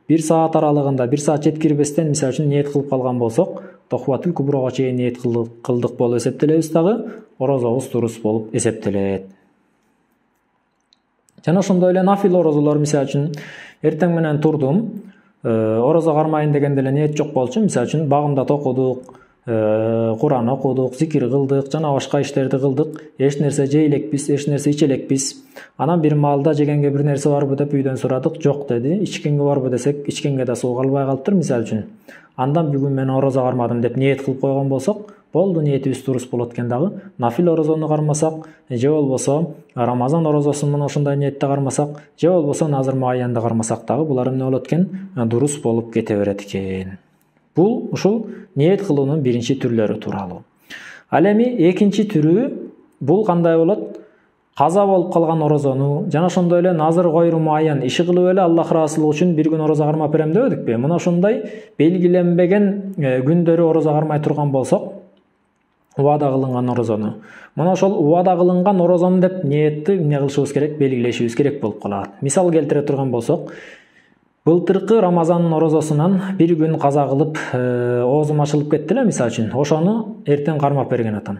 1 саат аралыгында 1 саат жеткирбестен мисалы үчүн ниет кылып калган болсок, дохватул кубрага чейин ниет кылдык болуп эсептелебиз дагы, орозобуз дурус болуп эсептелет. Жана ошондой эле нафил орозолор мисалы үчүн эртең менен турдум, орозо кармайын деген деле ниет жок болчу. Мисалы үчүн багымдат окудук, Куран окудук, зикир кылдык, жана башка иштерди кылдык. Эч нерсе жейлекпиз, эч нерсе ичелекпиз. Анан бир маалда жегенге бир нерсе барбы деп үйдөн сурадык, жок деди. Ичкенге барбы десек, ичкенге да суу калбай калыптыр мисалы үчүн. Андан бүгүн мен орозо кармадым деп ниет кылып койгон болсок, болду, ниетибиз дурус болот экен дагы. Нафил орозону кармасак, же болбосо Рамазан орозосун мына ошондой ниетте кармасак, же болбосо назыр муайянда кармасак дагы булар эмне болот экен? Дурус болуп кете берет экен. Бул ушул ниет кылуунун биринчи түрлөрү тууралуу. Ал эми экинчи түрү бул кандай болот? Каза болуп калган орозону жана ошондой эле назыр гойру муайян иши кылып эле Аллах ыраазычылыгы үчүн бир күн орозо кармап берем дебедикпи? Мына ошондой белгиленбеген күндөрү орозо кармай турган болсок, убада кылынган орозону. Мына ошол убада кылынган орозону деп ниетти эмне кылышыбыз керек, белгилешибиз керек болуп калат. Мисал келтире турган болсок, былтыркы Рамазандын орозосунан бир күн каза кылып, оозум ачылып кетти эле мисалы үчүн. Ошону эртең кармап берген атам.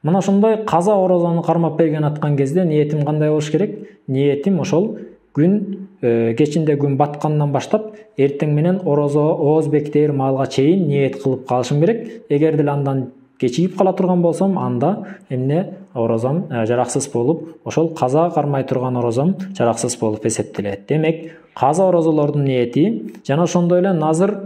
Мына ошондой каза орозону кармап берген аткан кезде ниетим кандай болуш керек? Ниетим ошол күн кечинде күн баткандан баштап эртең менен ооз бекитер маалга чейин ниет кылып калышым керек. Эгер деле андан кечигип кала турган болсом, анда орозом жараксыз болуп, ошол каза кармай турган орозом жараксыз болуп эсептелет. Демек, каза орозолордун ниети жана ошондой эле назыр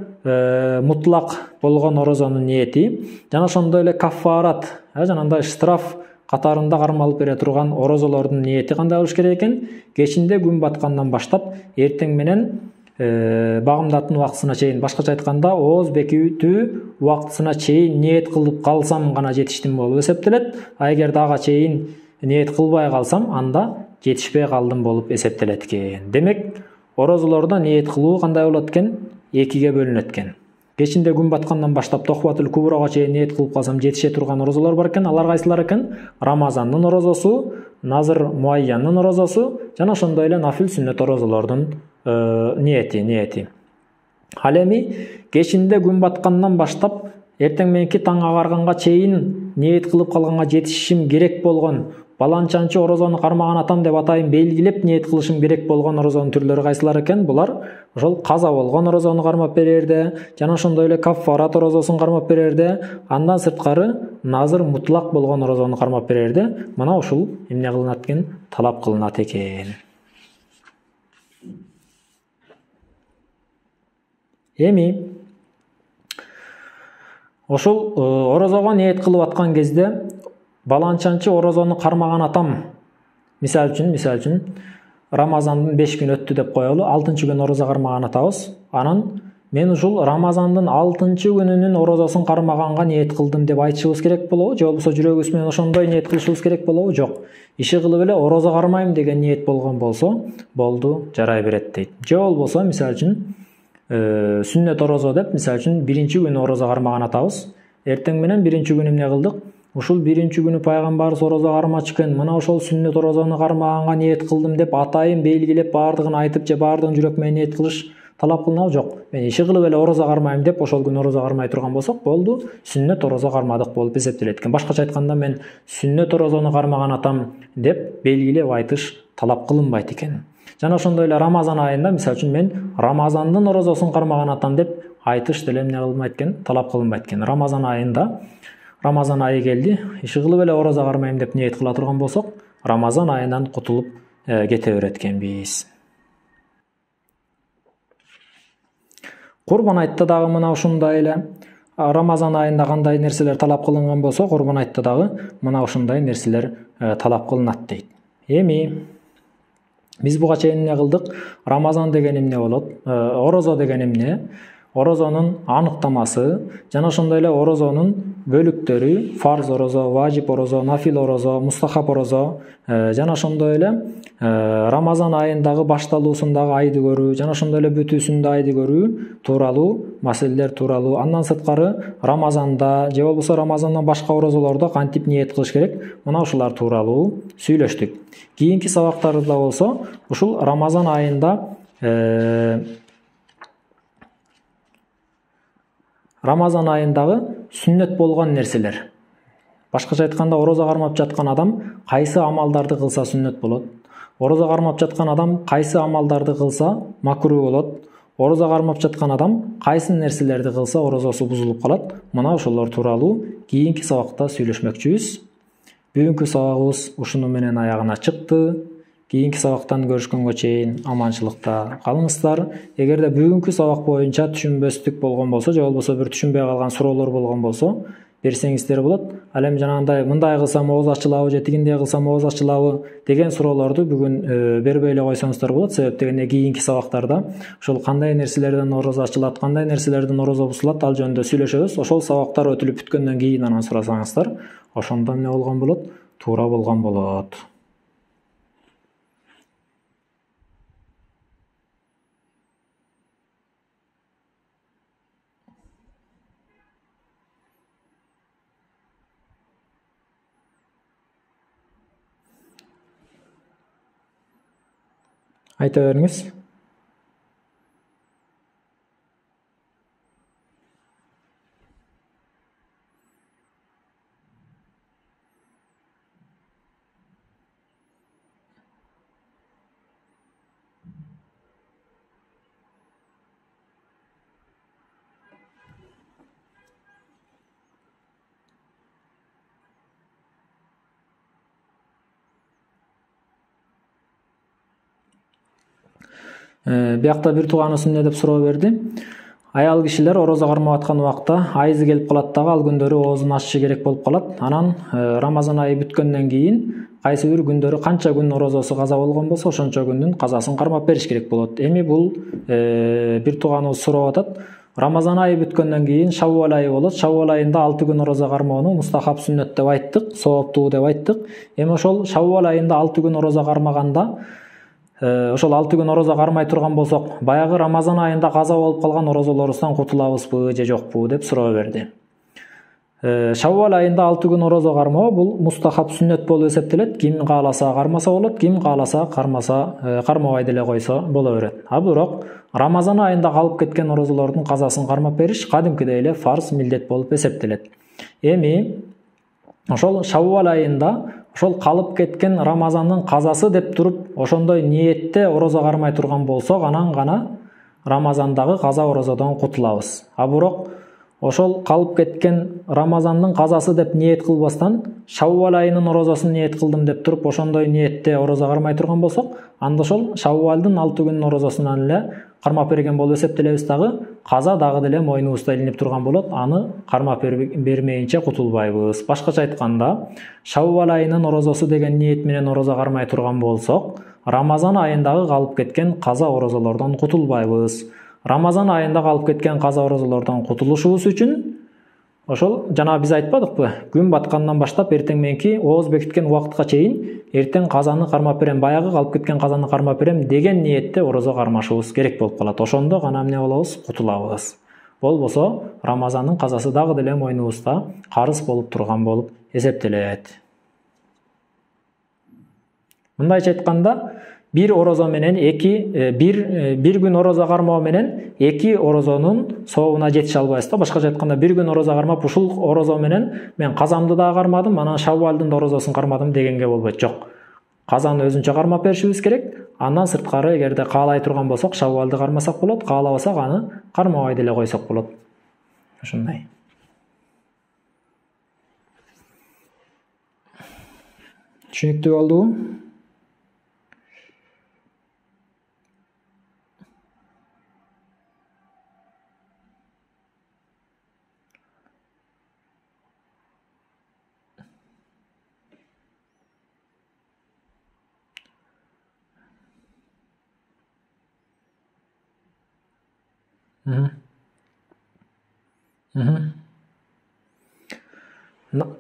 мутлак болгон орозонун ниети жана ошондой эле каффарат, жанагындай штраф катарында кармалып бере турган орозолордун ниети кандай болуш керек экен? Кечинде күн баткандан баштап эртең менен багымдаттын убактысына чейин, башкача айтканда ооз бекитүү убактысына чейин ниет кылып калсам гана жетиштим болуп эсептелет. А эгер дагы чейин ниет кылбай калсам, анда жетишпей калдым болуп эсептелет экен. Демек, орозолордо ниет кылуу кандай болот экен? Экиге бөлүнөт экен. Кечинде күн баткандан баштап тохватул куброга чейин ниет кылып калсам жетише турган орозолор бар экен. Алар кайсылар экен? Рамазандын орозосу, назыр муайяннын орозосу жана ошондой эле нафил сүннөт орозолордун ниети. Ал эми кечинде күн баткандан баштап эртең мененки таң агарганга чейин ниет кылып калганга жетишишим керек болгон баланчанчы орозону кармаган атам деп атайын белгилеп ниет кылышым керек болгон орозонун түрлөрү кайсылар экен? Булар ошол каза болгон орозону кармап берерде, жана ошондой эле каффарат орозосун кармап берерде, андан сырткары назыр мутлак болгон орозону кармап берерде. Мына ушул эмне кылынат экен? Талап кылынат экен. Эми ошол орозого ниет кылып аткан кезде баланчанчы орозону кармаган атам, мисалы үчүн Рамазандын 5 күн өттү деп коелу, 6-чы күн орозо кармаган атабыз. Анан мен ушул Рамазандын 6-чы күнүнүн орозосун кармаганга ниет кылдым деп айтышыбыз керек болобу, же болбосо жүрөгүбүз менен ошондой ниет кылышыбыз керек болобу? Жок. Иши кылып эле орозо кармайм деген ниет болгон болсо, болду, жарай берет дейт. Же болбосо мисалы үчүн сүннөт орозо деп, мисалы үчүн 1-чи күнү орозо кармаган атабыз. Эртең менен 1-чи күнү эмне кылдык? Ушул 1-чи күнү пайгамбарыбыз орозо кармачу экен. Мына ошол сүннөт орозону кармаганга ниет кылдым деп атайын белгилеп бардыгын айтып, же бардыгын жүрөк менен ниет кылыш талап кылынабы? Жок. Мен иши кылып эле орозо кармайм деп ошол күнү орозо кармай турган болсок, болду, сүннөт орозо кармадык болуп эсептелет экен. Башкача айтканда, мен сүннөт орозону кармаган атам деп белгилеп айтыш талап кылынбайт экен. Жана ошондой эле Рамазан айында, мисалы үчүн, мен Рамазандын орозосун кармаган атам деп айтыш деле эмне кылынбайт экен? Талап кылынбайт экен. Рамазан айында, Рамазан айы келди, иши кылып эле орозо кармайм деп ниет кыла турган болсок, Рамазан айынан кутулуп кете берет экенбиз. Курбан айтта дагы мына ушундай эле. Рамазан айында кандай нерселер талап кылынган болсо, Курбан айтта дагы мына ушундай нерселер талап кылынат дейт. Эми биз буга чейин эмне кылдык? Рамазан деген эмне болот? Орозо деген эмне? Орозонун аныктамасы, жана ошондой эле орозонун бөлүктөрү, фарз орозо, важип орозо, нафил орозо, мустахаб орозо, жана ошондой эле Рамазан айындагы башталуусундагы айды көрүү, жана ошондой эле бүтүүсүндө айды көрүү тууралуу маселелер тууралуу. Андан сырткары Рамазанда же болбосо Рамазандан башка орозолордо кантип ниет кылыш керек? Мына ушулар тууралуу сүйлөштүк. Кийинки сабактарда болсо, ушул Рамазан айында Рамазан айындагы сүннөт болгон нерселер. Башкача айтканда, орозо кармап жаткан адам кайсы амалдарды кылса сүннөт болот? Орозо кармап жаткан адам кайсы амалдарды кылса макруh болот? Орозо кармап жаткан адам кайсы нерселерди кылса орозосу бузулуп калат? Мына ошолор тууралуу кийинки сабакта сүйлөшмөкчүбүз. Бүгүнкү сабагыбыз ушуну менен аягына чыкты. Кийинки сабактан көрүшкөнгө чейин аманчылыкта калыңыздар. Эгерде бүгүнкү сабак боюнча түшүнбөстүк болгон болсо, же болбосо бир түшүнбөй калган суроолор болгон болсо, берсеңиздер болот. Ал эми жанагындай мындай кылсам ооз ачылабы же тигиндей кылсам ооз ачылабы деген суроолорду бүгүн бербей эле койсоңуздар болот. Себеп дегенде кийинки сабактарда ошол кандай нерселерден орозо ачылат, кандай нерселерден орозо бузулат, ал жөнүндө сүйлөшөбүз. Ошол сабактар өтүлүп бүткөндөн кийин анан сурасаңыздар, ошондо эмне болгон болот? Туура болгон болот. Айта бериңиз. Биякта бир тууганыбыз эмне деп суроо берди. Аял кишилер орозо кармап аткан убакта айызы келип калат дагы, ал күндөрү оозун ачышы керек болуп калат. Анан Рамазан айы бүткөндөн кийин кайсы бир күндөрү канча күн орозосу каза болгон болсо, ошончо күндүн казасын кармап бериш керек болот. Эми бул бир тууганыбыз сурап атат. Рамазан айы бүткөндөн кийин Шаввал айы болот. Шаввал айында 6 күн орозо кармоону мустахаб сүннөт деп айттык, сооптуу деп айттык. Эми ошол Шаввал айында 6 күн орозо кармаганда, ошол 6 күн орозо кармай турган болсок, баягы Рамазан айында каза болуп калган орозолорубуздан кутулабызбы же жокпу деп суроо берди. Шаввал айында 6 күн орозо кармоо бул мустахаб сүннөт болуп эсептелет. Ким кааласа кармаса болот, ким кааласа кармабай деле койсо боло берет. А бирок Рамазан айында калып кеткен орозолордун казасын кармап бериш кадимкидей эле фарз, милдет болуп эсептелет. Эми ошол Шаввал айында ошол калып кеткен Рамазандын казасы деп туруп, ошондой ниетте орозо кармай турган болсок, анан гана Рамазандагы каза орозодон кутулабыз. А бирок ошол калып кеткен Рамазандын казасы деп ниет кылбастан, Шаввал айынын орозосун ниет кылдым деп туруп, ошондой ниетте орозо кармай турган болсок, анда ошол Шаввалдын 6 күнүн орозосунан эле кармап берген болуп эсептелебиз дагы, каза дагы деле мойнубузда илинип турган болот, аны кармап бермейинче кутулбайбыз. Башкача айтканда, Шаввал айынын орозосу деген ниет менен орозо кармай турган болсок, Рамазан айындагы калып кеткен каза орозолордон кутулбайбыз. Рамазан айында калып кеткен каза орозолордон кутулушубуз үчүн ошол жана биз айтпадыкпы, күн баткандан баштап эртең мененки ооз бекиткен убакытка чейин эртең казаны кармап берем, баягы калып кеткен казаны кармап берем деген ниетте орозо кармашыбыз керек болуп калат. Ошондо гана эмне болобуз? Кутулабыз. Болбосо Рамазандын казасы дагы деле мойнубузда карыз болуп турган болуп эсептелет. Мындайча айтканда, bir орозо менен бир күн орозо кармоо менен 2 орозонун сообуна жетише албайбыз да. Башкача айтканда, бир күн орозо кармап, ушул орозо менен мен казамды да кармадым, анан Шаввалдын да орозосун кармадым дегенге болбойт. Жок. Казаны өзүнчө кармап беришибиз керек. Андан сырткары, эгерде каалай турган болсок, Шаввалды кармасак болот, каалабасак аны кармабай деле койсок болот. Ошондой. Түшүнүктүү болдубу?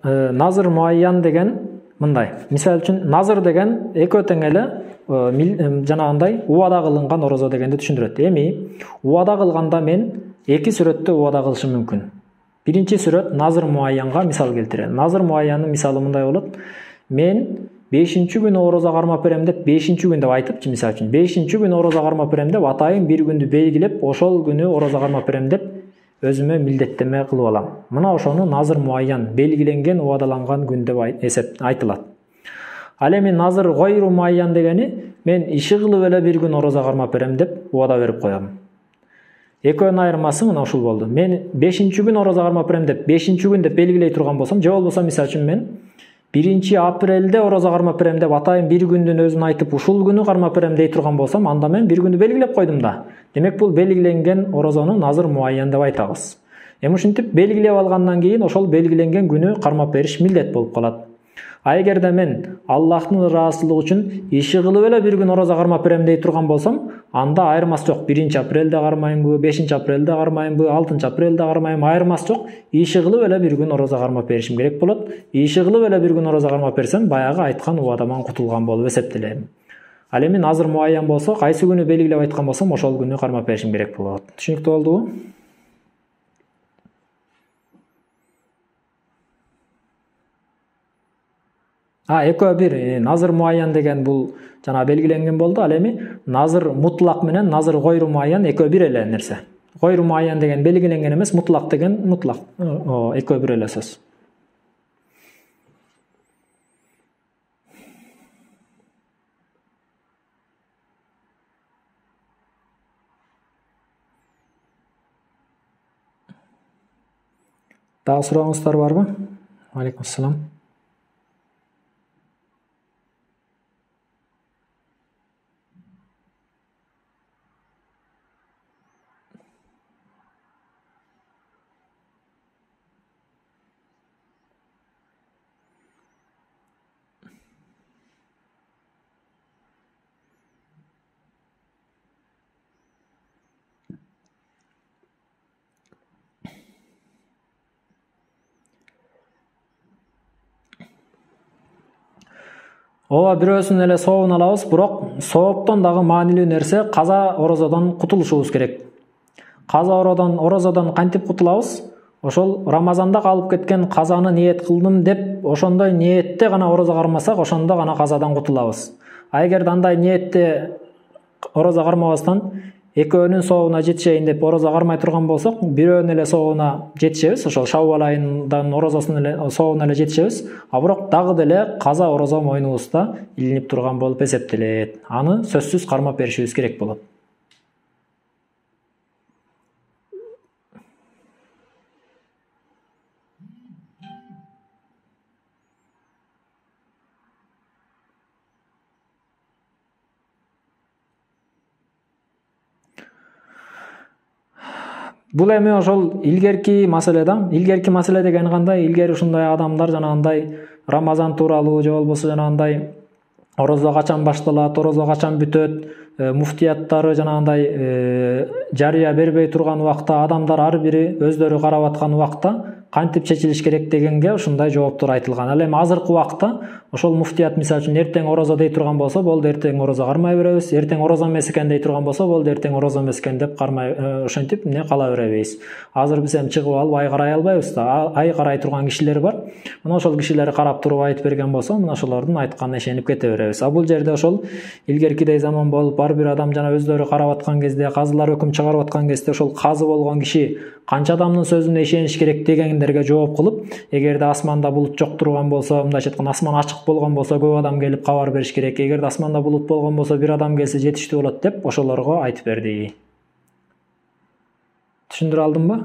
Назыр муайян деген мындай. Мисал үчүн назыр деген экөө тең эле жанагындай убада кылынган орозо дегенди түшүндүрөт. Эми убада кылганда мен 2 сүрөттө убада кылышым мүмкүн. Биринчи сүрөт назыр муайянга мисал келтирем. Назыр муайянын мисалы мындай болот. Мен 5-нчи күнү орозо кармап берем деп, 5-нчи күн деп айтыпчы, мисал үчүн 5-нчи күнү орозо кармап берем деп атайын бир күндү белгилеп, ошол күнү орозо кармап берем деп өзүмө милдеттеме кылып алам. Мына ошону назыр муайян, белгиленген, убадаланган күн деп айтылат. Ал эми назыр гойру муайян дегени мен иши кылып эле бир күн орозо кармап берем деп убада берип коем. Экөөнүн айырмасы мына ушул болду. Мен 5-нчи күн орозо кармап берем деп 5-нчи күн деп белгилей турган болсом, же болбосо мисал үчүн мен 1-апрелде орозо кармап берем деп атайын бир күндүн өзүн айтып, ушул күнү кармап берем дей турган болсом, анда мен бир күндү белгилеп койдум да. Демек бул белгиленген орозону назыр муайян деп айтабыз. Эми ушинтип белгилеп алгандан кийин ошол белгиленген күнү кармап бериш милдет болуп калат. А эгерде мен Аллахтын ыраазычылыгы үчүн иши кылып эле бир күн орозо кармап берем дей турган болсом, анда айырмасы жок. 1-апрелде кармайынбы, 5-апрелде кармайынбы, 6-апрелде кармайынбы, айырмасы жок. Иши кылып эле бир күн орозо кармап беришим керек болот. Иши кылып эле бир күн орозо кармап берсем, баягы айткан убадаман кутулган болуп эсептелем. Ал эми назыр муайян болсо, кайсы күнү белгилеп айткан болсом, ошол күнү кармап беришим керек болот. Түшүнүктүү болдубу? Экөө бир назыр муайян деген бул жана белгиленген болду. Ал эми назыр мутлак менен назыр гойру муайян экөө бир эле нерсе. Гойру муайян деген белгиленген эмес, мутлак деген мутлак. Экөө бир эле сөз. Дагы сурооңуздар барбы? Алейкум ассалам. Ооба, бирөөсүн эле сообун алабыз, бирок сооптон дагы маанилүү нерсе каза орозодон кутулушубуз керек. Каза орозодон кантип кутулабыз? Ошол Рамазанда калып кеткен казаны ниет кылдым деп, ошондой ниетте гана орозо кармасак, ошондо гана казадан кутулабыз. Эгерде андай ниетте орозо кармабастан экөөнүн сообуна жетишейин деп орозо кармай турган болсок, бирөөнүн эле сообуна жетишебиз, ошол Шаввал айындан орозосунун эле сообуна эле жетишебиз. Бирок дагы деле каза орозо мойнубузда илинип турган болуп эсептелет. Аны сөзсүз кармап беришибиз керек болот. Бул эми ошол илгерки маселе да. Илгерки маселе деген кандай? Илгери ушундай адамдар жанагындай Рамазан тууралуу же болбосо жанагындай орозо качан башталат, орозо качан бүтөт, муфтияттары жанагындай жарыя бербей турган убакта адамдар ар бири өздөрү карап аткан убакта кантип чечилиш керек дегенге ушундай жооптор айтылган. Ал эми азыркы убакта ошол муфтият мисалы үчүн эртең орозо дей турган болсо, болду эртең орозо кармай беребиз. Эртең орозо эмес экен дей турган болсо, болду эртең орозо эмес экен деп кармай ошентип эмне кала беребиз. Азыр биз эми чыгып алып ай карай албайбыз да. Ай карай турган кишилер бар. Мына ошол кишилер карап туруп айтып берген болсо, мына ошолордун айтканына ишенип кете беребиз. Бул жерде ошол илгеркидей заман болуп, ар бир адам жана өздөрү карап аткан кезде, казылар өкүм чыгарып аткан кезде ошол казы болгон киши канча адамдын сөзүнө ишениш керек дегендерге жооп кылып, эгерде асманда булут жок турган болсо, мындайча айтканда асман ачык болгон болсо көп адам келип кабар бериш керек. Эгерде асманда булут болгон болсо бир адам келсе жетиштүү болот деп ошолорго айтып берди. Түшүндүрө алдымбы?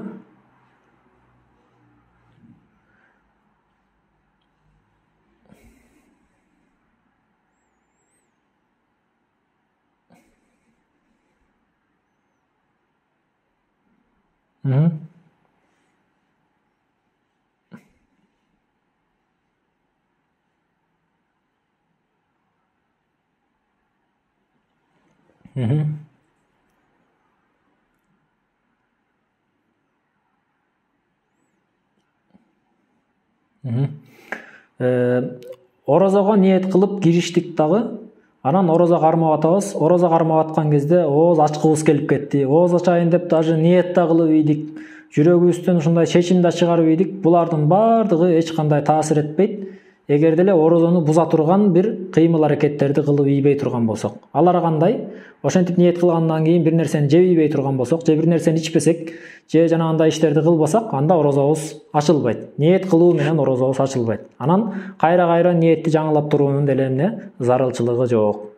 Орозого ниет кылып кириштик дагы. Анан орозо кармап атабыз. Орозо кармап аткан кезде ооз ачкыбыз келип кетти. Ооз ачайын деп даже ниет да кылып ийдик. Жүрөгүбүздөн ушундай чечим да чыгарып ийдик. Булардын бардыгы эч кандай таасир этпейт. Эгерде эле орозону буза турган бир кыймыл аракеттерди кылып ийбей турган болсок. Алар кандай? Ошентип ниет кылгандан кийин бир нерсени жебей турган болсок, же бир нерсени ичпесек, же жанагындай иштерди кылбасак, анда орозобуз ачылбайт. Ниет кылуу менен орозобуз ачылбайт. Анан кайра ниетти жаңылап туруунун деле эмне зарылчылыгы жок.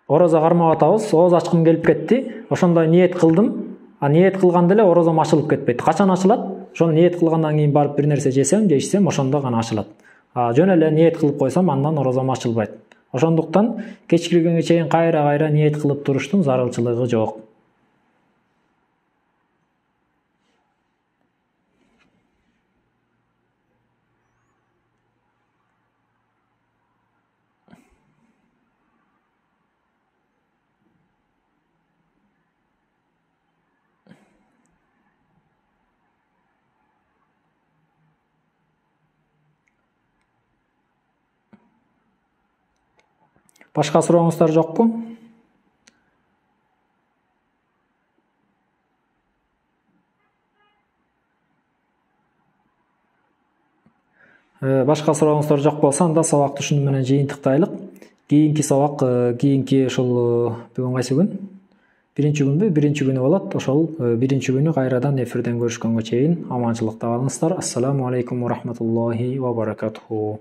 Орозо кармап атабыз, ооз ачкым келип кетти. Ошондой ниет кылдым. Ниет кылганда эле орозом ачылып кетпейт. Качан ачылат? Ошону ниет кылгандан кийин барып бир нерсе жесем, же ичсем, ошондо гана ачылат. Жөн эле ниет кылып койсом, андан орозом ачылбайт. Ошондуктан кечкиргенге чейин кайра ниет кылып туруштун зарылчылыгы жок. Башка сурооңуздар жокпу? Башка сурооңуздар жок болсо анда сабакты ушуну менен жыйынтыктайлык. Кийинки сабак кийинки ушул бүгүн кайсы күн? Биринчи күнбү? Биринчи күнү болот. Ошол биринчи күнү кайрадан эфирден көрүшкөнгө чейин аманчылыкта калыңыздар. Ассаламу алейкум ва рахматуллахи ва баракатуху.